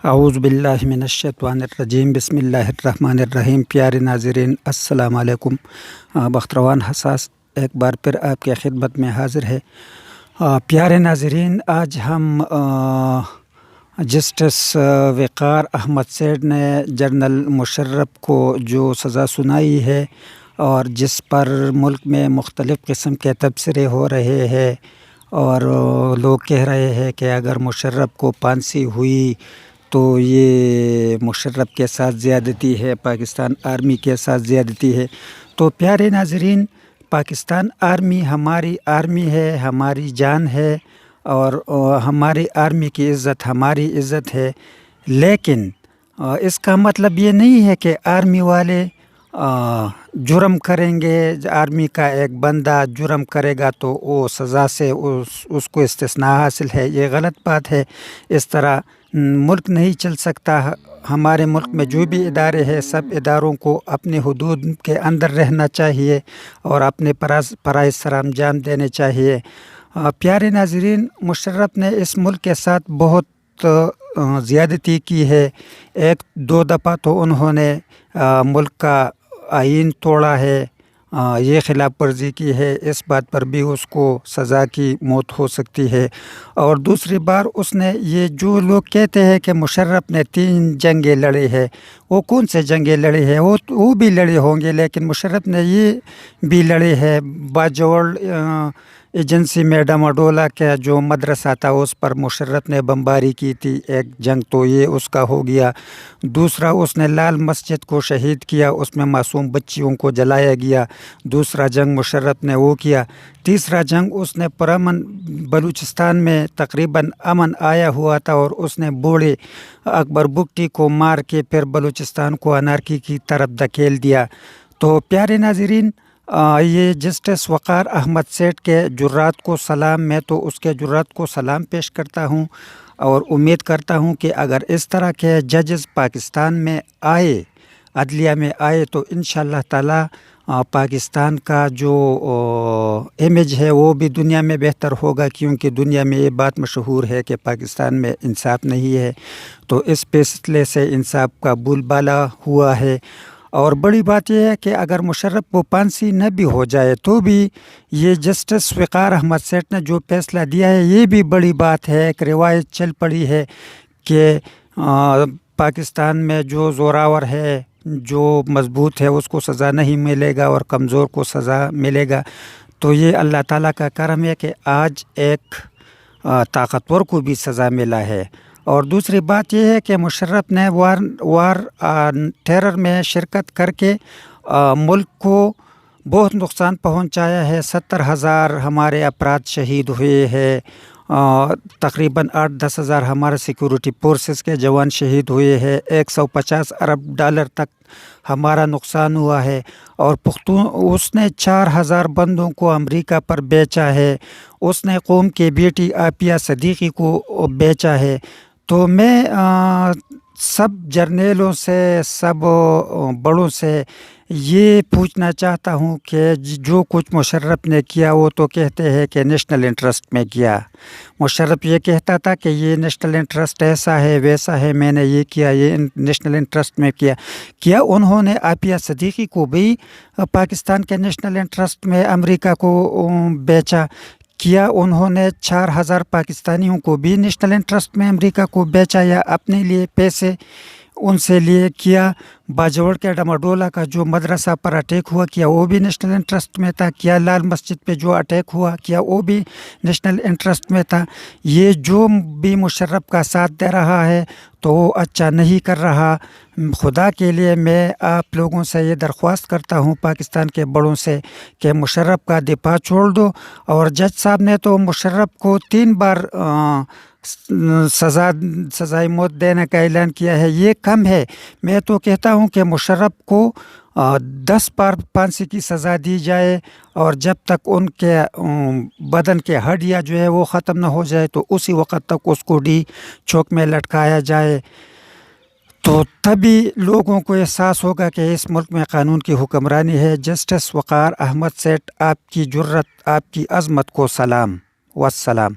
اعوذ باللہ من الشیطان الرجیم، بسم اللہ الرحمن الرحیم۔ پیارے ناظرین السلام علیکم۔ بختروان حساس ایک بار پھر آپ کی خدمت میں حاضر ہے۔ پیارے ناظرین، آج ہم جسٹس وقار احمد سیٹھ نے جنرل مشرف کو جو سزا سنائی ہے اور جس پر ملک میں مختلف قسم کے تبصرے ہو رہے ہیں اور لوگ کہہ رہے ہیں کہ اگر مشرف کو پھانسی ہوئی تو یہ مشرف کے ساتھ زیادتی ہے، پاکستان آرمی کے ساتھ زیادتی ہے۔ تو پیارے ناظرین، پاکستان آرمی ہماری آرمی ہے، ہماری جان ہے اور ہماری آرمی کی عزت ہماری عزت ہے، لیکن اس کا مطلب یہ نہیں ہے کہ آرمی والے جرم کریں گے، آرمی کا ایک بندہ جرم کرے گا تو وہ سزا سے اس کو استثناء حاصل ہے۔ یہ غلط بات ہے۔ اس طرح ملک نہیں چل سکتا۔ ہمارے ملک میں جو بھی ادارے ہیں، سب اداروں کو اپنے حدود کے اندر رہنا چاہیے اور اپنے فرائض سر انجام دینے چاہیے۔ پیارے ناظرین، مشرف نے اس ملک کے ساتھ بہت زیادتی کی ہے۔ ایک دو دفعہ تو انہوں نے ملک کا آئین توڑا ہے، یہ خلاف ورزی کی ہے، اس بات پر بھی اس کو سزا کی موت ہو سکتی ہے۔ اور دوسری بار اس نے یہ جو لوگ کہتے ہیں کہ مشرف نے 3 جنگیں لڑی ہے، وہ کون سے جنگیں لڑی ہے؟ وہ بھی لڑے ہوں گے، لیکن مشرف نے یہ بھی لڑے ہے۔ باجوڑ ایجنسی میں ڈماڈولا کا جو مدرسہ تھا اس پر مشرف نے بمباری کی تھی، ایک جنگ تو یہ اس کا ہو گیا۔ دوسرا اس نے لال مسجد کو شہید کیا، اس میں معصوم بچیوں کو جلایا گیا، دوسرا جنگ مشرف نے وہ کیا۔ تیسرا جنگ اس نے پرامن بلوچستان میں تقریباً امن آیا ہوا تھا اور اس نے بوڑھے اکبر بگٹی کو مار کے پھر بلوچستان کو انارکی کی طرف دھکیل دیا۔ تو پیارے ناظرین، یہ جسٹس وقار احمد سیٹھ کے جرات کو سلام، میں تو اس کے جرات کو سلام پیش کرتا ہوں اور امید کرتا ہوں کہ اگر اس طرح کے ججز پاکستان میں آئے، عدلیہ میں آئے، تو انشاءاللہ تعالی پاکستان کا جو امیج ہے وہ بھی دنیا میں بہتر ہوگا، کیونکہ دنیا میں یہ بات مشہور ہے کہ پاکستان میں انصاف نہیں ہے۔ تو اس فیصلے سے انصاف کا بول بالا ہوا ہے۔ اور بڑی بات یہ ہے کہ اگر مشرف کو پھانسی نہ بھی ہو جائے تو بھی یہ جسٹس وقار احمد سیٹھ نے جو فیصلہ دیا ہے یہ بھی بڑی بات ہے۔ ایک روایت چل پڑی ہے کہ پاکستان میں جو زوراور ہے، جو مضبوط ہے، اس کو سزا نہیں ملے گا اور کمزور کو سزا ملے گا۔ تو یہ اللہ تعالیٰ کا کرم ہے کہ آج ایک طاقتور کو بھی سزا ملا ہے۔ اور دوسری بات یہ ہے کہ مشرف نے وار ٹیرر میں شرکت کر کے ملک کو بہت نقصان پہنچایا ہے۔ 70,000 ہمارے افراد شہید ہوئے ہیں، تقریباً 8-10 ہزار ہمارے سیکورٹی فورسز کے جوان شہید ہوئے ہیں، 150 ارب ڈالر تک ہمارا نقصان ہوا ہے۔ اور اس نے 4,000 بندوں کو امریکہ پر بیچا ہے، اس نے قوم کی بیٹی عافیہ صدیقی کو بیچا ہے۔ تو میں سب جرنیلوں سے، سب بڑوں سے یہ پوچھنا چاہتا ہوں کہ جو کچھ مشرف نے کیا وہ تو کہتے ہیں کہ نیشنل انٹرسٹ میں کیا۔ مشرف یہ کہتا تھا کہ یہ نیشنل انٹرسٹ ایسا ہے ویسا ہے، میں نے یہ کیا، یہ نیشنل انٹرسٹ میں کیا انہوں نے عافیہ صدیقی کو بھی پاکستان کے نیشنل انٹرسٹ میں امریکہ کو بیچا؟ کیا انہوں نے 4,000 پاکستانیوں کو بھی نیشنل انٹرسٹ میں امریکہ کو بیچا یا اپنے لیے پیسے ان سے لیے؟ کیا باجوڑ کے ڈماڈولا کا جو مدرسہ پر اٹیک ہوا، کیا وہ بھی نیشنل انٹرسٹ میں تھا؟ کیا لال مسجد پہ جو اٹیک ہوا، کیا وہ بھی نیشنل انٹرسٹ میں تھا؟ یہ جو بھی مشرف کا ساتھ دے رہا ہے تو وہ اچھا نہیں کر رہا۔ خدا کے لیے میں آپ لوگوں سے یہ درخواست کرتا ہوں، پاکستان کے بڑوں سے، کہ مشرف کا دفاع چھوڑ دو۔ اور جج صاحب نے تو مشرف کو 3 بار سزائے موت دینے کا اعلان کیا ہے، یہ کم ہے۔ میں تو کہتا ہوں کہ مشرف کو 10 بار پھانسی کی سزا دی جائے اور جب تک ان کے بدن کے ہڈیاں جو ہے وہ ختم نہ ہو جائے تو اسی وقت تک اس کو ڈی چوک میں لٹکایا جائے، تو تبھی لوگوں کو احساس ہوگا کہ اس ملک میں قانون کی حکمرانی ہے۔ جسٹس وقار احمد سیٹھ، آپ کی جرت، آپ کی عظمت کو سلام والسلام۔